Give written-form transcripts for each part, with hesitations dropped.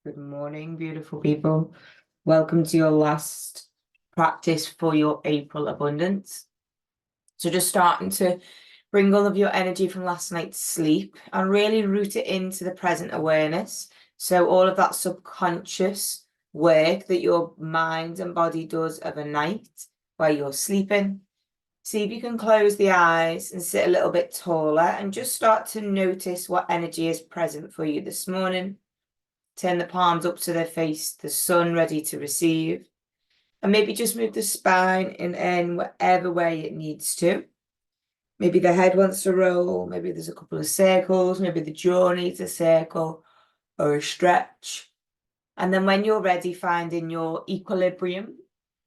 Good morning, beautiful people. Welcome to your last practice for your April abundance. So just starting to bring all of your energy from last night's sleep and really root it into the present awareness. So all of that subconscious work that your mind and body does overnight while you're sleeping. See if you can close the eyes and sit a little bit taller and just start to notice what energy is present for you this morning. Turn the palms up to their face, the sun ready to receive. And maybe just move the spine in whatever way it needs to. Maybe the head wants to roll, maybe there's a couple of circles, maybe the jaw needs a circle or a stretch. And then when you're ready, finding your equilibrium,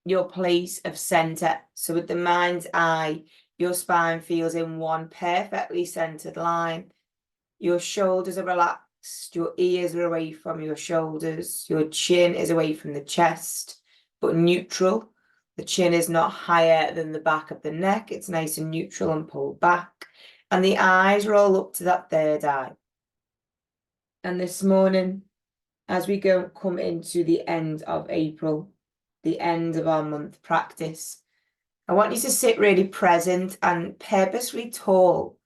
your place of center. So with the mind's eye, your spine feels in one perfectly centered line. Your shoulders are relaxed, your ears are away from your shoulders, your chin is away from the chest, but neutral. The chin is not higher than the back of the neck. It's nice and neutral and pulled back. And the eyes roll up to that third eye. And this morning, as we come into the end of April, the end of our month practice, I want you to sit really present and purposefully tall.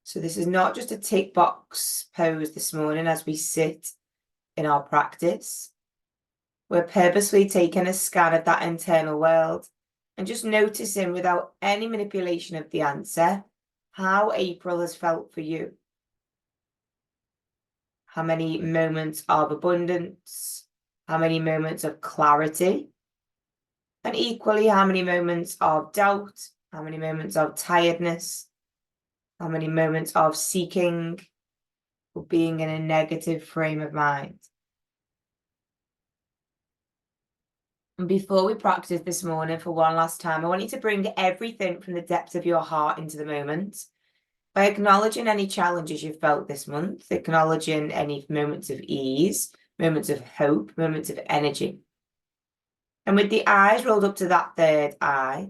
So this is not just a tick box pose this morning as we sit in our practice. We're purposefully taking a scan of that internal world and just noticing, without any manipulation of the answer, how April has felt for you. How many moments of abundance, how many moments of clarity, and equally how many moments of doubt, how many moments of tiredness, how many moments of seeking or being in a negative frame of mind. And before we practice this morning for one last time, I want you to bring everything from the depths of your heart into the moment by acknowledging any challenges you've felt this month, acknowledging any moments of ease, moments of hope, moments of energy. And with the eyes rolled up to that third eye,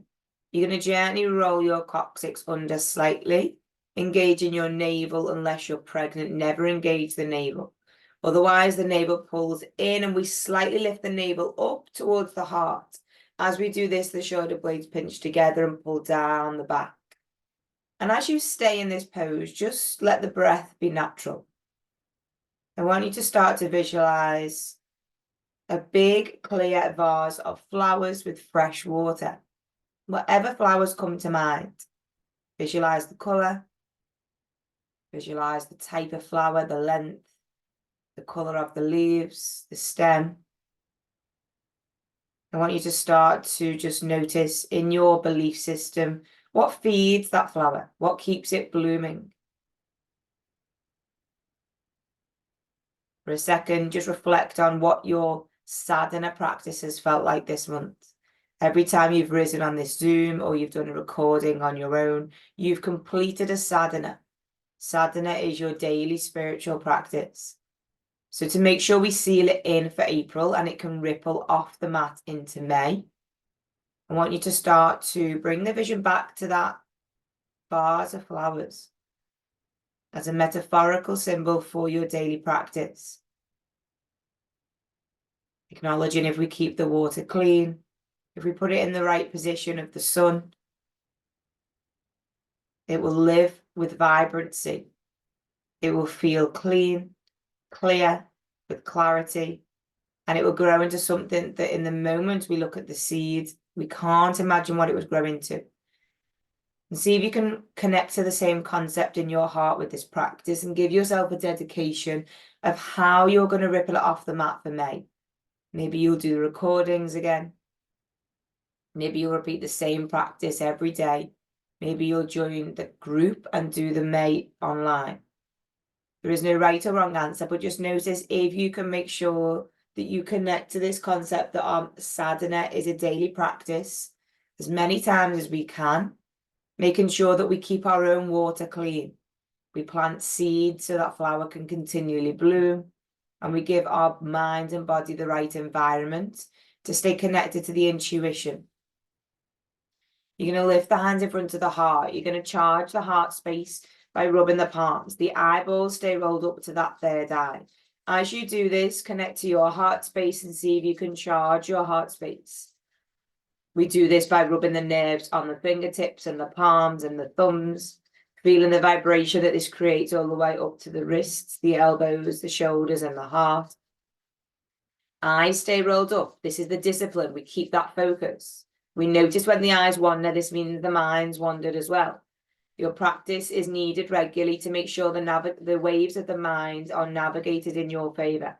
you're going to gently roll your coccyx under slightly, engaging your navel. Unless you're pregnant, never engage the navel. Otherwise, the navel pulls in and we slightly lift the navel up towards the heart. As we do this, the shoulder blades pinch together and pull down the back. And as you stay in this pose, just let the breath be natural. I want you to start to visualize a big clear vase of flowers with fresh water. Whatever flowers come to mind, visualize the color, visualize the type of flower, the length, the color of the leaves, the stem. I want you to start to just notice in your belief system, what feeds that flower? What keeps it blooming? For a second, just reflect on what your sadhana practice has felt like this month. Every time you've risen on this Zoom or you've done a recording on your own, you've completed a sadhana. Sadhana is your daily spiritual practice. So to make sure we seal it in for April and it can ripple off the mat into May, I want you to start to bring the vision back to that vase of flowers as a metaphorical symbol for your daily practice. Acknowledging if we keep the water clean, if we put it in the right position of the sun, it will live with vibrancy. It will feel clean, clear, with clarity, and it will grow into something that in the moment we look at the seed, we can't imagine what it would grow into. And see if you can connect to the same concept in your heart with this practice and give yourself a dedication of how you're going to ripple it off the mat for May. Maybe you'll do the recordings again. Maybe you'll repeat the same practice every day. Maybe you'll join the group and do the May online. There is no right or wrong answer, but just notice if you can make sure that you connect to this concept that sadhana is a daily practice as many times as we can, making sure that we keep our own water clean. We plant seeds so that flower can continually bloom, and we give our mind and body the right environment to stay connected to the intuition. You're going to lift the hands in front of the heart. You're going to charge the heart space by rubbing the palms. The eyeballs stay rolled up to that third eye. As you do this, connect to your heart space and see if you can charge your heart space. We do this by rubbing the nerves on the fingertips and the palms and the thumbs, feeling the vibration that this creates all the way up to the wrists, the elbows, the shoulders, and the heart. Eyes stay rolled up. This is the discipline. We keep that focus. We notice when the eyes wander. This means the mind's wandered as well. Your practice is needed regularly to make sure the waves of the mind are navigated in your favor.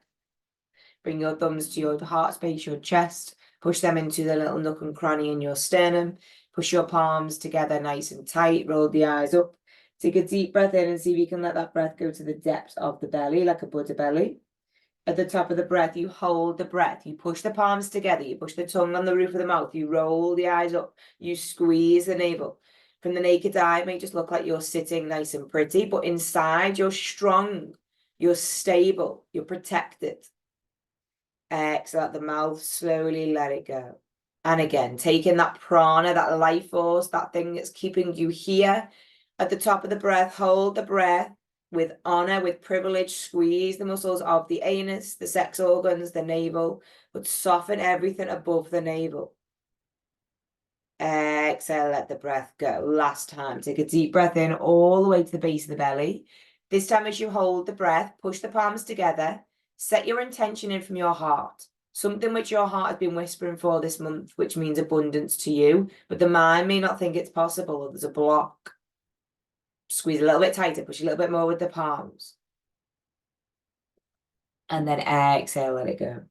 Bring your thumbs to your heart space, your chest. Push them into the little nook and cranny in your sternum. Push your palms together nice and tight. Roll the eyes up. Take a deep breath in and see if you can let that breath go to the depths of the belly, like a Buddha belly. At the top of the breath, you hold the breath. You push the palms together. You push the tongue on the roof of the mouth. You roll the eyes up. You squeeze the navel. From the naked eye, it may just look like you're sitting nice and pretty, but inside, you're strong. You're stable. You're protected. Exhale out the mouth. Slowly let it go. And again, taking that prana, that life force, that thing that's keeping you here. At the top of the breath, hold the breath. With honor, with privilege, squeeze the muscles of the anus, the sex organs, the navel, but soften everything above the navel. Exhale, let the breath go. Last time, take a deep breath in all the way to the base of the belly. This time as you hold the breath, push the palms together, set your intention in from your heart. Something which your heart has been whispering for this month, which means abundance to you, but the mind may not think it's possible, or there's a block. Squeeze a little bit tighter, push a little bit more with the palms. And then exhale, let it go.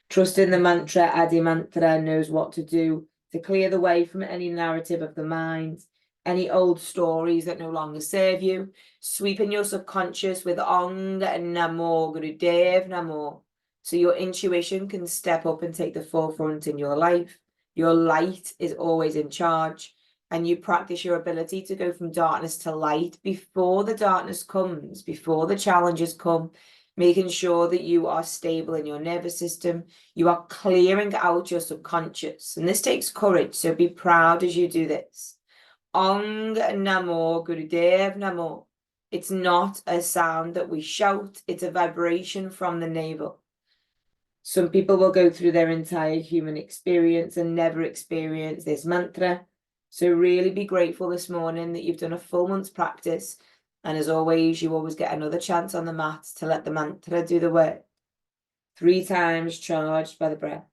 Trust in the mantra. Adi Mantra knows what to do to clear the way from any narrative of the mind, any old stories that no longer serve you. Sweeping your subconscious with Ong and Namo, Gurudev Namo, so your intuition can step up and take the forefront in your life. Your light is always in charge. And you practice your ability to go from darkness to light before the darkness comes, before the challenges come, making sure that you are stable in your nervous system. You are clearing out your subconscious. And this takes courage, so be proud as you do this. Ong Namo Gurudev Namo. It's not a sound that we shout, it's a vibration from the navel. Some people will go through their entire human experience and never experience this mantra. So really be grateful this morning that you've done a full month's practice. And as always, you always get another chance on the mat to let the mantra do the work. 3 times charged by the breath.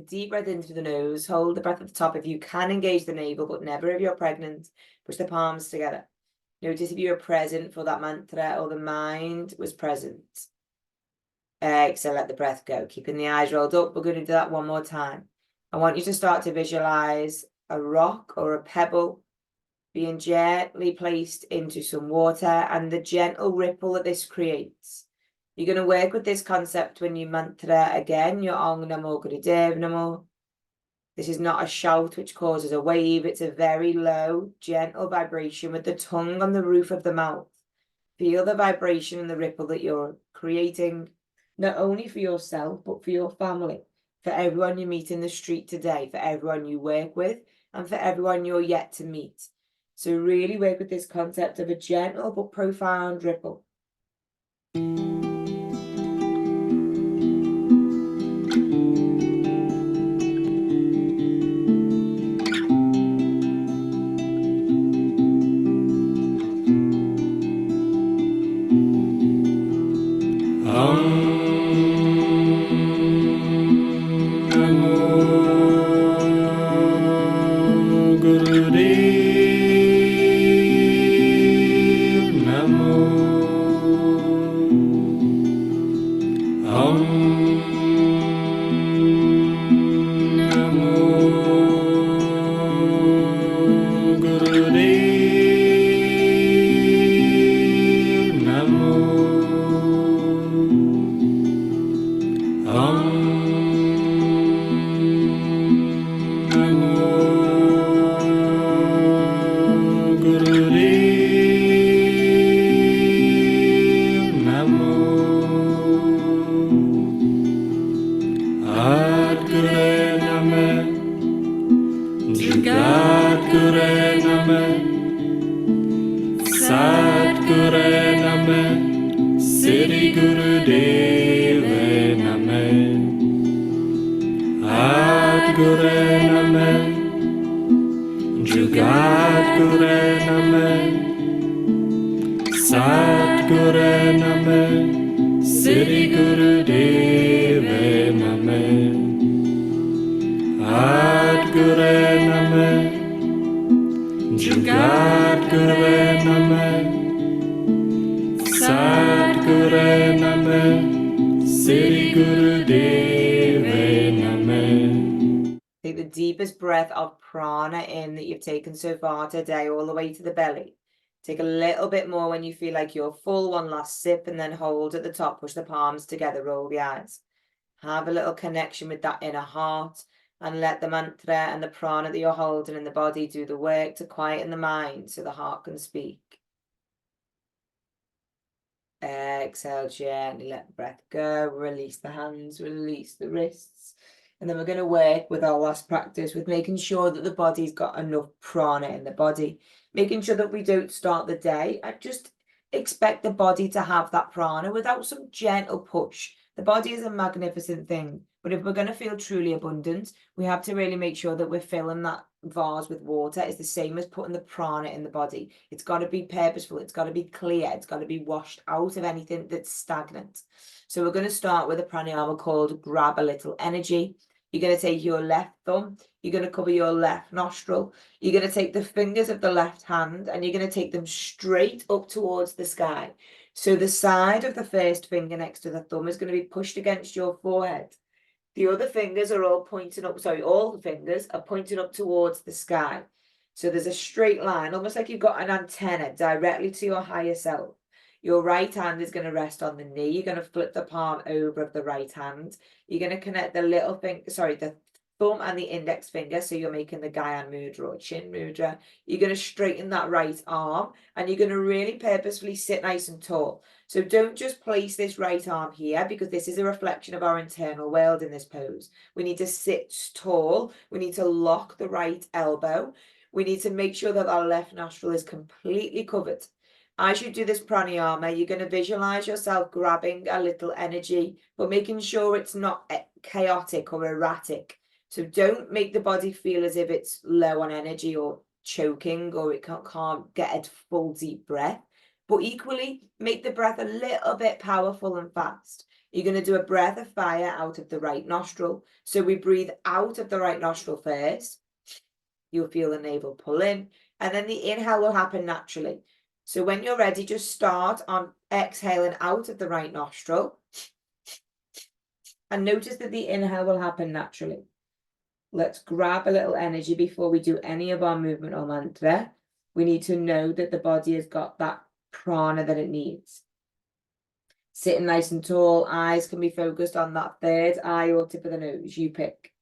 Deep breath in through the nose, hold the breath at the top. If you can, engage the navel, but never if you're pregnant. Push the palms together. Notice if you were present for that mantra or the mind was present. Exhale, let the breath go. Keeping the eyes rolled up. We're going to do that one more time. I want you to start to visualize a rock or a pebble being gently placed into some water and the gentle ripple that this creates. You're going to work with this concept when you mantra again, your Ong Namo Gurudev Namo. This is not a shout which causes a wave. It's a very low, gentle vibration with the tongue on the roof of the mouth. Feel the vibration and the ripple that you're creating, not only for yourself, but for your family, for everyone you meet in the street today, for everyone you work with, and for everyone you're yet to meet. So really work with this concept of a gentle but profound ripple. Take the deepest breath of prana in that you've taken so far today, all the way to the belly. Take a little bit more when you feel like you're full. One last sip and then hold at the top. Push the palms together, roll the eyes. Have a little connection with that inner heart and let the mantra and the prana that you're holding in the body do the work to quieten the mind so the heart can speak. Exhale gently, let the breath go. Release the hands, release the wrists. And then we're going to work with our last practice with making sure that the body's got enough prana in the body. Making sure that we don't start the day and just expect the body to have that prana without some gentle push. The body is a magnificent thing, but if we're going to feel truly abundant, we have to really make sure that we're filling that vase with water. It's the same as putting the prana in the body. It's got to be purposeful. It's got to be clear. It's got to be washed out of anything that's stagnant. So we're going to start with a pranayama called Grab a Little Energy. You're going to take your left thumb. You're going to cover your left nostril. You're going to take the fingers of the left hand and you're going to take them straight up towards the sky. So the side of the first finger next to the thumb is going to be pushed against your forehead. The other fingers are all pointing up, all the fingers are pointing up towards the sky. So there's a straight line, almost like you've got an antenna directly to your higher self. Your right hand is going to rest on the knee. You're going to flip the palm over of the right hand. You're going to connect the the thumb and the index finger. So you're making the Gyan Mudra or Chin Mudra. You're going to straighten that right arm and you're going to really purposefully sit nice and tall. So don't just place this right arm here because this is a reflection of our internal world in this pose. We need to sit tall. We need to lock the right elbow. We need to make sure that our left nostril is completely covered. As you do this pranayama, you're going to visualize yourself grabbing a little energy, but making sure it's not chaotic or erratic. So don't make the body feel as if it's low on energy or choking or it can't get a full deep breath. But equally, make the breath a little bit powerful and fast. You're going to do a breath of fire out of the right nostril. So we breathe out of the right nostril first. You'll feel the navel pull in, and then the inhale will happen naturally. So when you're ready, just start on exhaling out of the right nostril. And notice that the inhale will happen naturally. Let's grab a little energy before we do any of our movement or mantra. We need to know that the body has got that prana that it needs. Sitting nice and tall, eyes can be focused on that third eye or tip of the nose. You pick.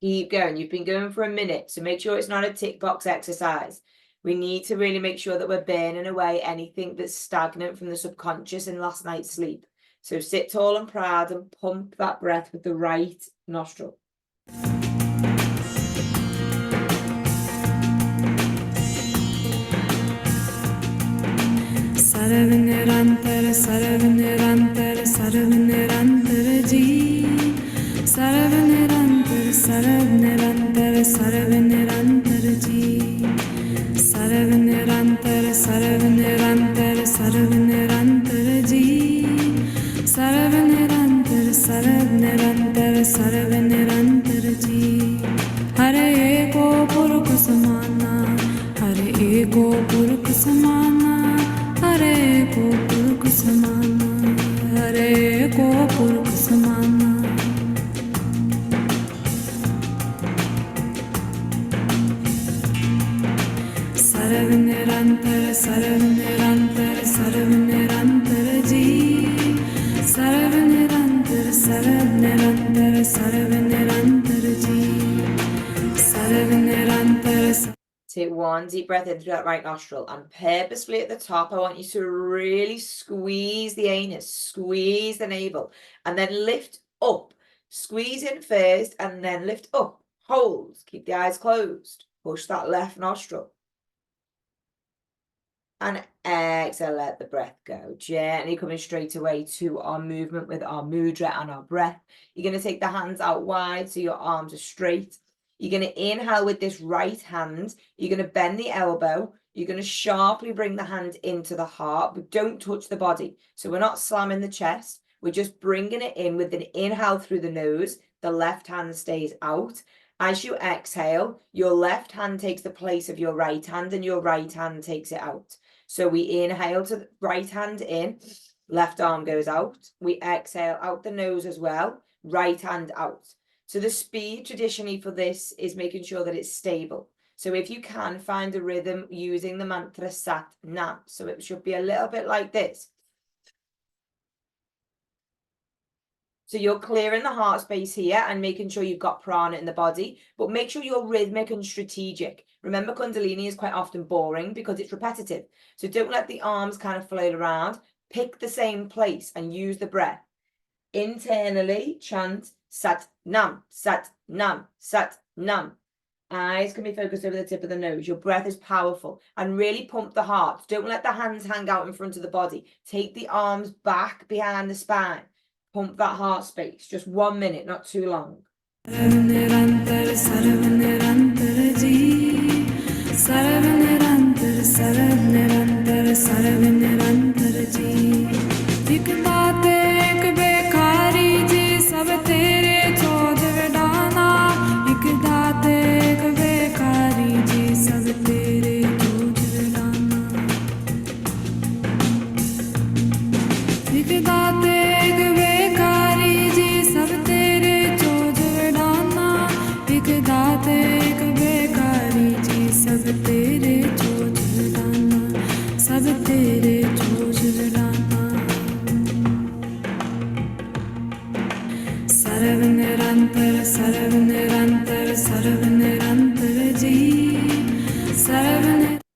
Keep going. You've been going for a minute, so make sure it's not a tick box exercise. We need to really make sure that we're burning away anything that's stagnant from the subconscious in last night's sleep. So sit tall and proud and pump that breath with the right nostril. सर्व निरंतर जी सर्व निरंतर जी सर्व निरंतर जी सर्व निरंतर जी हरे एको पुरुष समाना हरे एको पुरुष समाना हरे को पुरुष समाना हरे को पुरुष समाना सर्व निरंतर जी सर्व निरंतर जी सर्व निरंतर Take one deep breath in through that right nostril, and purposefully at the top, I want you to really squeeze the anus, squeeze the navel, and then lift up. Squeeze in first and then lift up. Hold. Keep the eyes closed. Push that left nostril. And exhale, let the breath go. Gently coming straight away to our movement with our mudra and our breath. You're going to take the hands out wide so your arms are straight. You're going to inhale with this right hand. You're going to bend the elbow. You're going to sharply bring the hand into the heart, but don't touch the body. So we're not slamming the chest. We're just bringing it in with an inhale through the nose. The left hand stays out. As you exhale, your left hand takes the place of your right hand and your right hand takes it out. So we inhale to the right hand in, left arm goes out. We exhale out the nose as well, right hand out. So the speed traditionally for this is making sure that it's stable. So if you can find a rhythm using the mantra Sat Nam. So it should be a little bit like this. So you're clearing the heart space here and making sure you've got prana in the body, but make sure you're rhythmic and strategic. Remember, Kundalini is quite often boring because it's repetitive. So don't let the arms kind of float around. Pick the same place and use the breath. Internally, chant Sat Nam, Sat Nam, Sat Nam. Eyes can be focused over the tip of the nose. Your breath is powerful. And really pump the heart. Don't let the hands hang out in front of the body. Take the arms back behind the spine. Pump that heart space. Just 1 minute, not too long.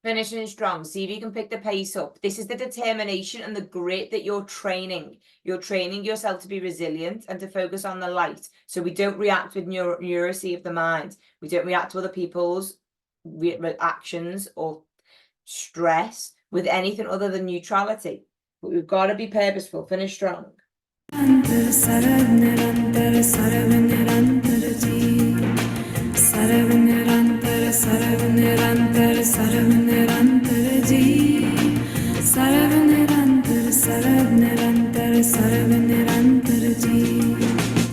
Finishing strong. See if you can pick the pace up. This is the determination and the grit that you're training. You're training yourself to be resilient and to focus on the light. So we don't react with neuracy of the mind. We don't react to other people's actions or stress with anything other than neutrality. But we've got to be purposeful. Finish strong.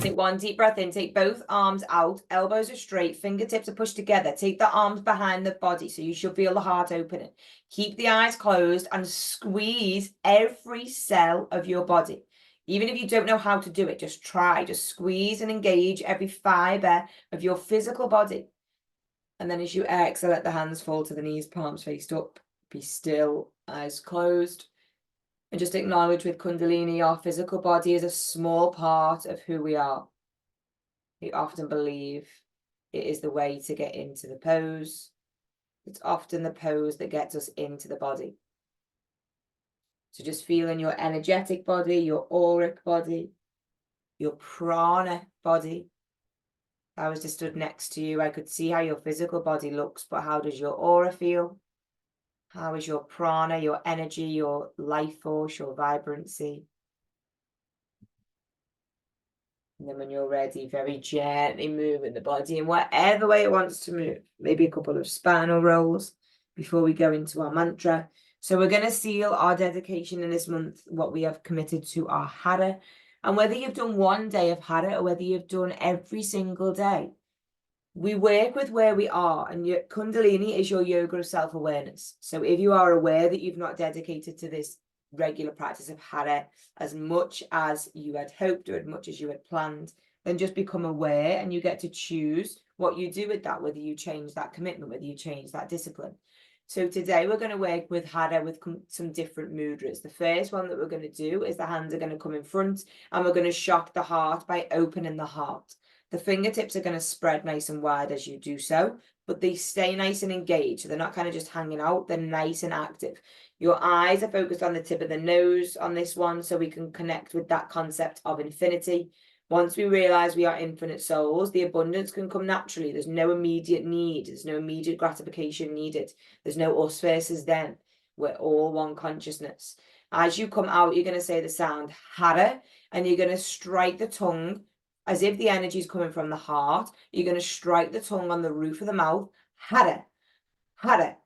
Take one deep breath in, take both arms out, elbows are straight, fingertips are pushed together. Take the arms behind the body so you should feel the heart opening. Keep the eyes closed and squeeze every cell of your body. Even if you don't know how to do it, just try, just squeeze and engage every fiber of your physical body. And then as you exhale, let the hands fall to the knees, palms faced up. Be still, eyes closed. And just acknowledge with Kundalini, our physical body is a small part of who we are. We often believe It is the way to get into the pose. It's often the pose that gets us into the body. So just feeling your energetic body, your auric body, your prana body. If I was just stood next to you, I could see how your physical body looks, but how does your aura feel? How is your prana, your energy, your life force, your vibrancy? And then when you're ready, very gently moving the body in whatever way it wants to move. Maybe a couple of spinal rolls before we go into our mantra. So we're going to seal our dedication in this month, what we have committed to our Hara. And whether you've done one day of Hara or whether you've done every single day, we work with where we are, and your Kundalini is your yoga of self-awareness. So if you are aware that you've not dedicated to this regular practice of Hara as much as you had hoped or as much as you had planned, then just become aware and you get to choose what you do with that, whether you change that commitment, whether you change that discipline. So today we're going to work with Hara with some different mudras. The first one that we're going to do is the hands are going to come in front and we're going to shock the heart by opening the heart. The fingertips are going to spread nice and wide as you do so, but they stay nice and engaged. So they're not kind of just hanging out, they're nice and active. Your eyes are focused on the tip of the nose on this one, so we can connect with that concept of infinity. Once we realize we are infinite souls, the abundance can come naturally. There's no immediate need. There's no immediate gratification needed. There's no us versus them. We're all one consciousness. As you come out, you're going to say the sound Hara, and you're going to strike the tongue as if the energy is coming from the heart. You're going to strike the tongue on the roof of the mouth. Hara, Hara.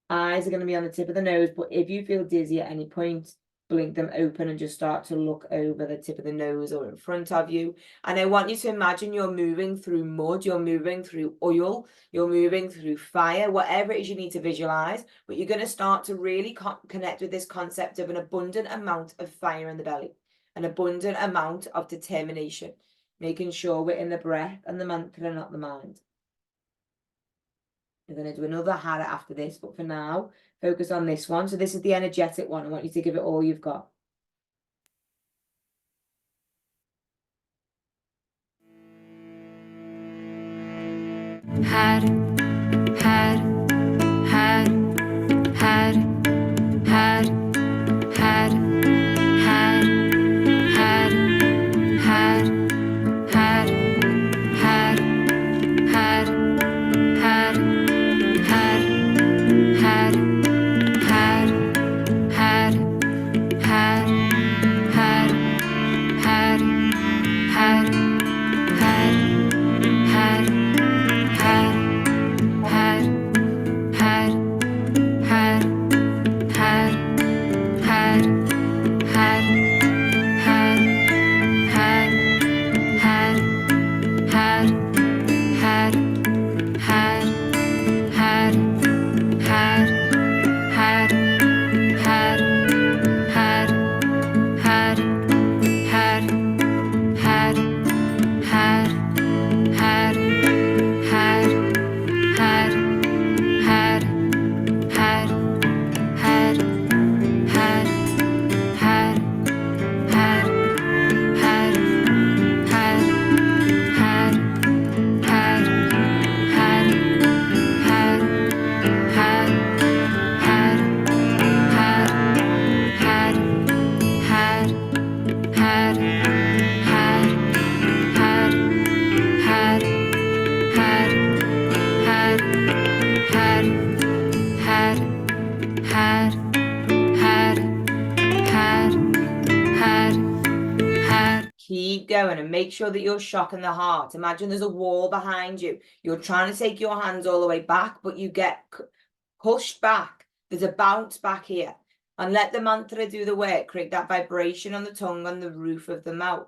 Eyes are going to be on the tip of the nose, but if you feel dizzy at any point, blink them open and just start to look over the tip of the nose or in front of you. And I want you to imagine you're moving through mud, you're moving through oil, you're moving through fire, whatever it is you need to visualize. But you're going to start to really connect with this concept of an abundant amount of fire in the belly, an abundant amount of determination, making sure we're in the breath and the mantra, not the mind. We're going to do another Hara after this, but for now, focus on this one. So this is the energetic one. I want you to give it all you've got. Had, had, had, had, had, had, had, had, had, had, had, had, had, Keep going and make sure that you're shocking the heart. Imagine there's a wall behind you. You're trying to take your hands all the way back, but you get pushed back. There's a bounce back here. And let the mantra do the work. Create that vibration on the tongue, on the roof of the mouth.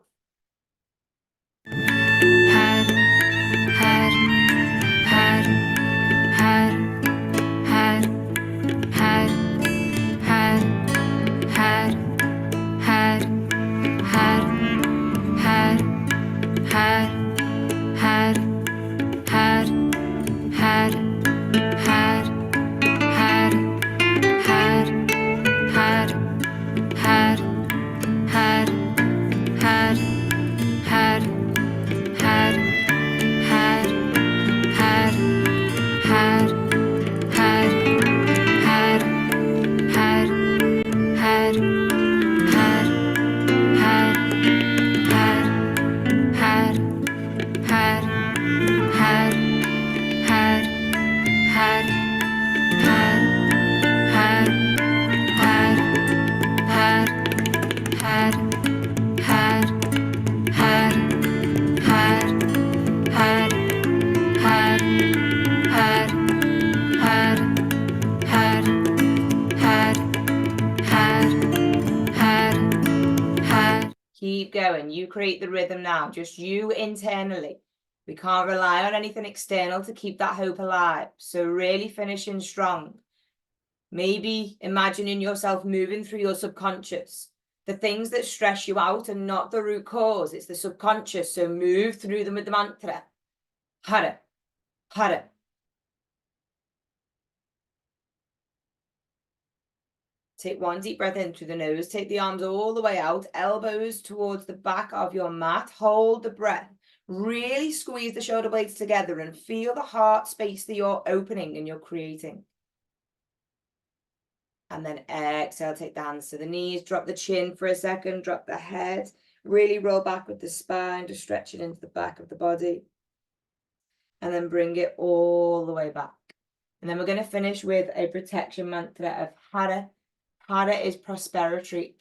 Had keep going. You create the rhythm now, just you internally. We can't rely on anything external to keep that hope alive. So really finishing strong. Maybe imagining yourself moving through your subconscious. The things that stress you out are not the root cause, it's the subconscious. So move through them with the mantra. Hara, hara. Take one deep breath in through the nose. Take the arms all the way out, elbows towards the back of your mat. Hold the breath. Really squeeze the shoulder blades together and feel the heart space that you're opening and you're creating. And then exhale, take the hands to the knees, drop the chin for a second, drop the head, really roll back with the spine, just stretch it into the back of the body. And then bring it all the way back. And then we're going to finish with a protection mantra of Hara. Hara is prosperity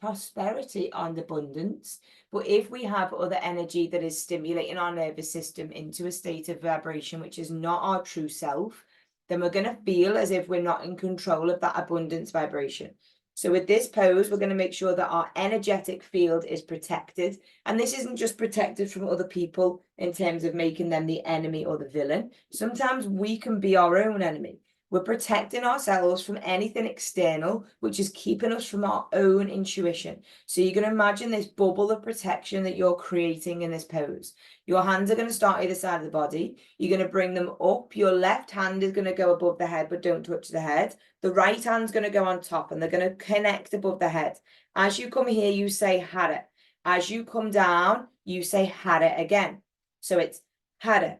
and abundance. But if we have other energy that is stimulating our nervous system into a state of vibration, which is not our true self, then we're going to feel as if we're not in control of that abundance vibration. So with this pose, we're going to make sure that our energetic field is protected. And this isn't just protected from other people in terms of making them the enemy or the villain. Sometimes we can be our own enemy. We're protecting ourselves from anything external, which is keeping us from our own intuition. So you're going to imagine this bubble of protection that you're creating in this pose. Your hands are going to start either side of the body. You're going to bring them up. Your left hand is going to go above the head, but don't touch the head. The right hand's going to go on top and they're going to connect above the head. As you come here, you say Hara. As you come down, you say Hara again. So it's Hara,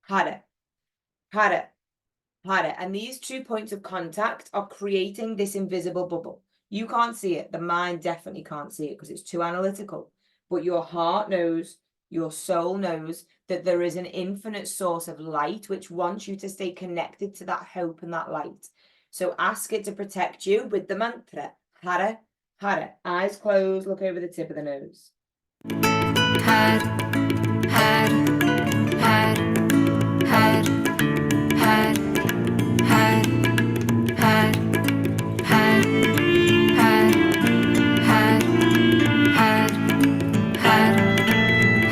Hara, Hara, Hara. And these 2 points of contact are creating this invisible bubble. You can't see it. The mind definitely can't see it because it's too analytical. But your heart knows, your soul knows that there is an infinite source of light which wants you to stay connected to that hope and that light. So ask it to protect you with the mantra. Hara, Hara. Eyes closed, look over the tip of the nose. Had, had, had, had, had, had, had, had, had, had, had, had, had, had,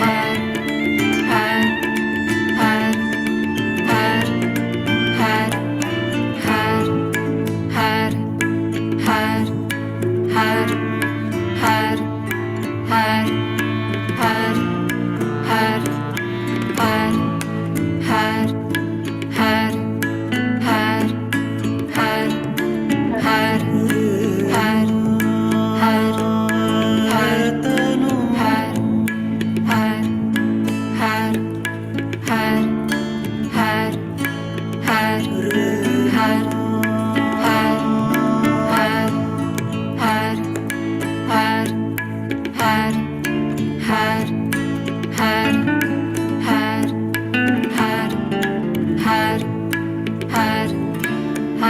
had, had,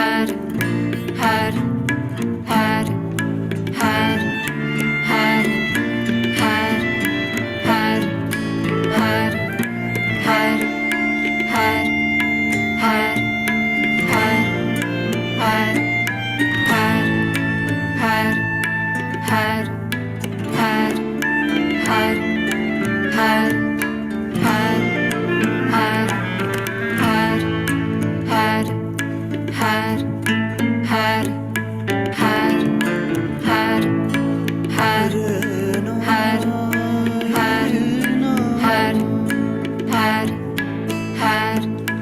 had, had, had,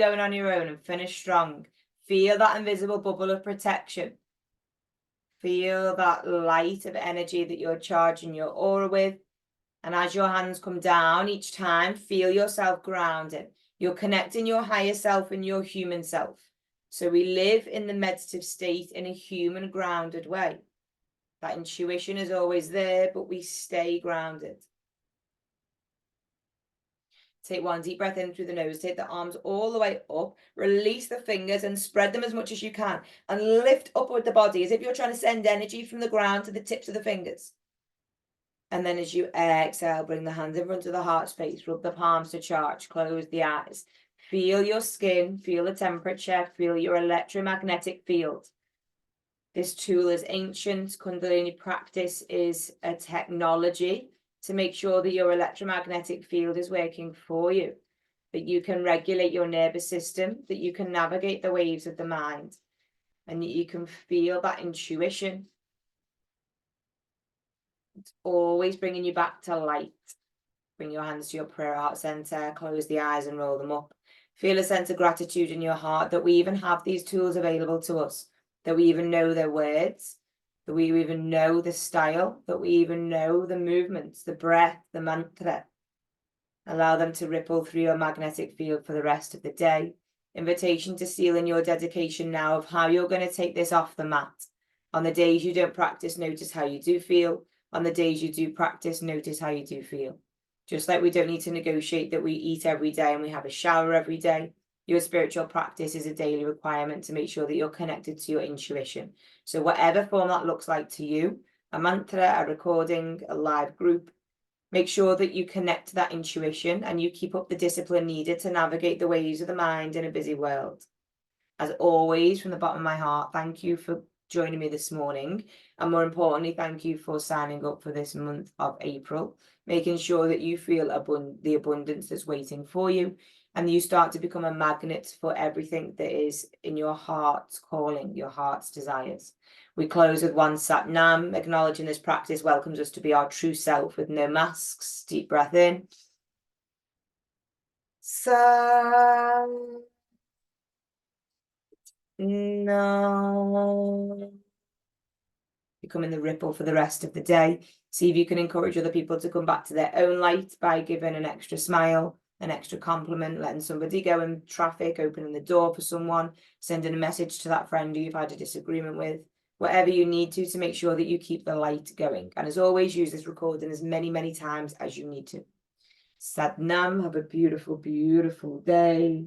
going on your own and finish strong. Feel that invisible bubble of protection. Feel that light of energy that you're charging your aura with. And as your hands come down each time, feel yourself grounded. You're connecting your higher self and your human self. So we live in the meditative state in a human grounded way. That intuition is always there, but we stay grounded. Take one deep breath in through the nose. Take the arms all the way up. Release the fingers and spread them as much as you can. And lift upward the body as if you're trying to send energy from the ground to the tips of the fingers. And then as you exhale, bring the hands in front of the heart space. Rub the palms to charge. Close the eyes. Feel your skin. Feel the temperature. Feel your electromagnetic field. This tool is ancient. Kundalini practice is a technology to make sure that your electromagnetic field is working for you, that you can regulate your nervous system, that you can navigate the waves of the mind, and that you can feel that intuition. It's always bringing you back to light. Bring your hands to your prayer heart center, close the eyes and roll them up. Feel a sense of gratitude in your heart that we even have these tools available to us, that we even know their words, that we even know the style, that we even know the movements, the breath, the mantra. Allow them to ripple through your magnetic field for the rest of the day. Invitation to seal in your dedication now of how you're going to take this off the mat. On the days you don't practice, notice how you do feel. On the days you do practice, notice how you do feel. Just like we don't need to negotiate that we eat every day and we have a shower every day, your spiritual practice is a daily requirement to make sure that you're connected to your intuition. So whatever form that looks like to you, a mantra, a recording, a live group, make sure that you connect to that intuition and you keep up the discipline needed to navigate the waves of the mind in a busy world. As always, from the bottom of my heart, thank you for joining me this morning. And more importantly, thank you for signing up for this month of April, making sure that you feel the abundance that's waiting for you. And you start to become a magnet for everything that is in your heart's calling, your heart's desires. We close with one Sat Nam, acknowledging this practice welcomes us to be our true self with no masks. Deep breath in. Sat Nam. Becoming the ripple for the rest of the day. See if you can encourage other people to come back to their own light by giving an extra smile, an extra compliment, letting somebody go in traffic, opening the door for someone, sending a message to that friend who you've had a disagreement with, whatever you need to make sure that you keep the light going. And as always, use this recording as many, many times as you need to. Sat Nam, have a beautiful, beautiful day.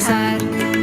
Sa